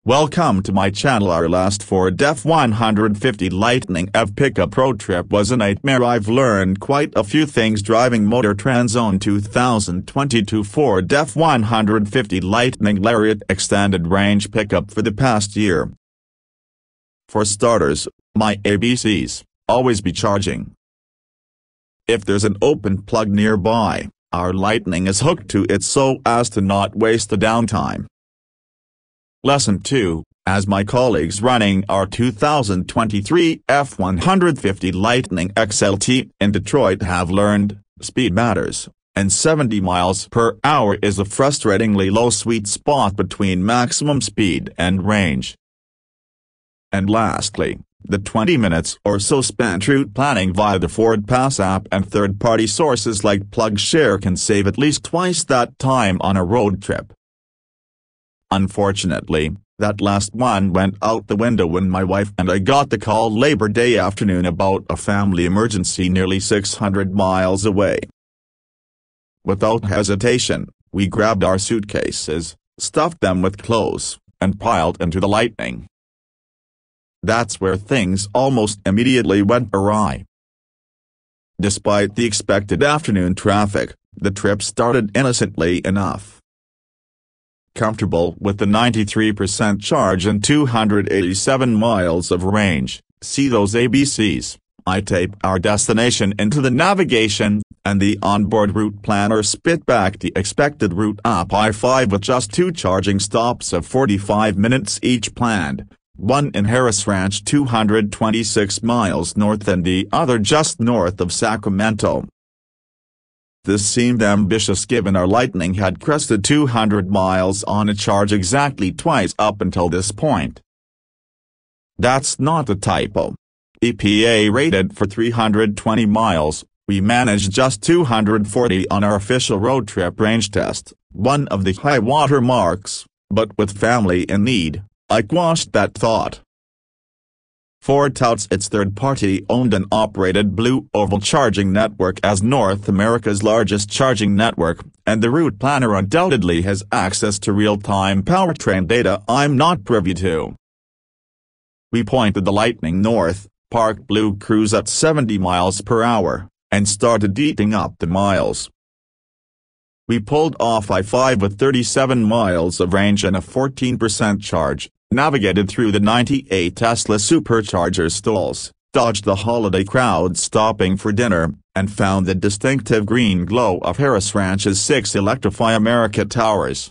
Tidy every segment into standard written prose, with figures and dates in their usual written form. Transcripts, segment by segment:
Welcome to my channel. Our last Ford F-150 Lightning EV pickup road trip was a nightmare. I've learned quite a few things driving Motor Trend's own 2022 Ford F-150 Lightning Lariat extended range pickup for the past year. For starters, my ABCs, always be charging. If there's an open plug nearby, our Lightning is hooked to it so as to not waste the downtime. Lesson 2, as my colleagues running our 2023 F-150 Lightning XLT in Detroit have learned, speed matters, and 70 miles per hour is a frustratingly low sweet spot between maximum speed and range. And lastly, the 20 minutes or so spent route planning via the Ford Pass app and third-party sources like PlugShare can save at least twice that time on a road trip. Unfortunately, that last one went out the window when my wife and I got the call Labor Day afternoon about a family emergency nearly 600 miles away. Without hesitation, we grabbed our suitcases, stuffed them with clothes, and piled into the Lightning. That's where things almost immediately went awry. Despite the expected afternoon traffic, the trip started innocently enough. Comfortable with the 93% charge and 287 miles of range, see those ABCs, I tape our destination into the navigation, and the onboard route planner spit back the expected route up I-5 with just 2 charging stops of 45 minutes each planned, one in Harris Ranch 226 miles north and the other just north of Sacramento. This seemed ambitious given our Lightning had crested 200 miles on a charge exactly twice up until this point. That's not a typo. EPA rated for 320 miles, we managed just 240 on our official road trip range test, one of the high water marks, but with family in need, I quashed that thought. Ford touts its third-party owned and operated Blue Oval charging network as North America's largest charging network, and the route planner undoubtedly has access to real-time powertrain data I'm not privy to. We pointed the Lightning north, parked Blue Cruise at 70 miles per hour, and started eating up the miles. We pulled off I-5 with 37 miles of range and a 14% charge, navigated through the 98 Tesla supercharger stalls, dodged the holiday crowd stopping for dinner, and found the distinctive green glow of Harris Ranch's 6 Electrify America towers.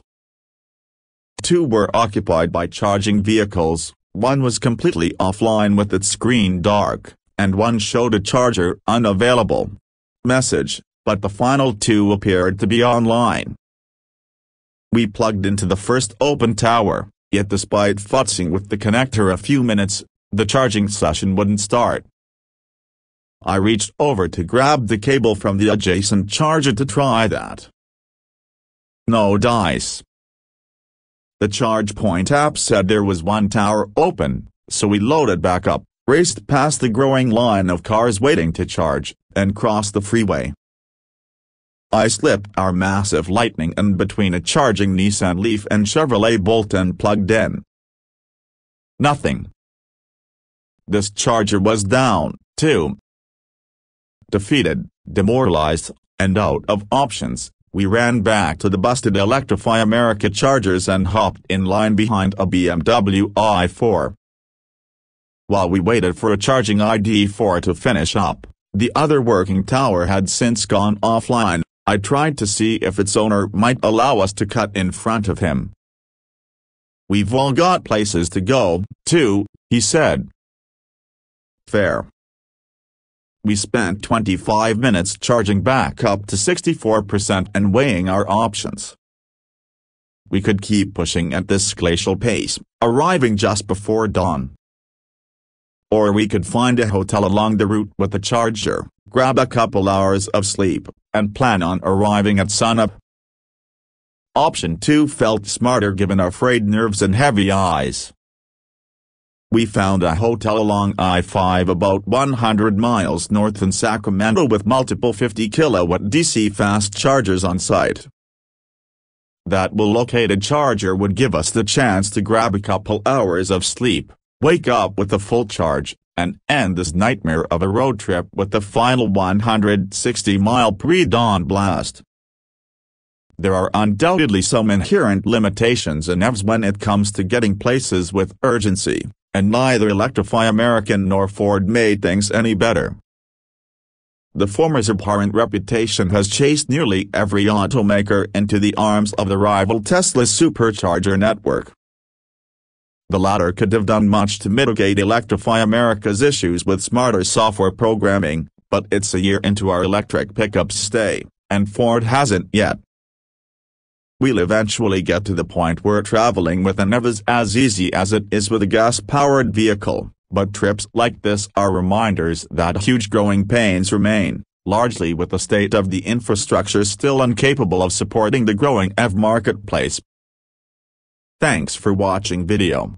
2 were occupied by charging vehicles, one was completely offline with its screen dark, and one showed a charger unavailable message, but the final 2 appeared to be online. We plugged into the first open tower. Yet despite futzing with the connector a few minutes, the charging session wouldn't start. I reached over to grab the cable from the adjacent charger to try that. No dice. The ChargePoint app said there was one tower open, so we loaded back up, raced past the growing line of cars waiting to charge, and crossed the freeway. I slipped our massive Lightning in between a charging Nissan Leaf and Chevrolet Bolt and plugged in. Nothing. This charger was down, too. Defeated, demoralized, and out of options, we ran back to the busted Electrify America chargers and hopped in line behind a BMW i4. While we waited for a charging ID4 to finish up, the other working tower had since gone offline. I tried to see if its owner might allow us to cut in front of him. "We've all got places to go, too," he said. Fair. We spent 25 minutes charging back up to 64% and weighing our options. We could keep pushing at this glacial pace, arriving just before dawn. Or we could find a hotel along the route with a charger, grab a couple hours of sleep, and plan on arriving at sunup. Option 2 felt smarter given our frayed nerves and heavy eyes. We found a hotel along I-5 about 100 miles north in Sacramento with multiple 50 kilowatt DC fast chargers on site. That well-located charger would give us the chance to grab a couple hours of sleep, wake up with a full charge, and end this nightmare of a road trip with the final 160-mile pre-dawn blast. There are undoubtedly some inherent limitations in EVs when it comes to getting places with urgency, and neither Electrify American nor Ford made things any better. The former's abhorrent reputation has chased nearly every automaker into the arms of the rival Tesla's supercharger network. The latter could have done much to mitigate Electrify America's issues with smarter software programming, but it's a year into our electric pickups stay, and Ford hasn't yet. We'll eventually get to the point where traveling with an EV is as easy as it is with a gas-powered vehicle. But trips like this are reminders that huge growing pains remain, largely with the state of the infrastructure still incapable of supporting the growing EV marketplace. Thanks for watching video.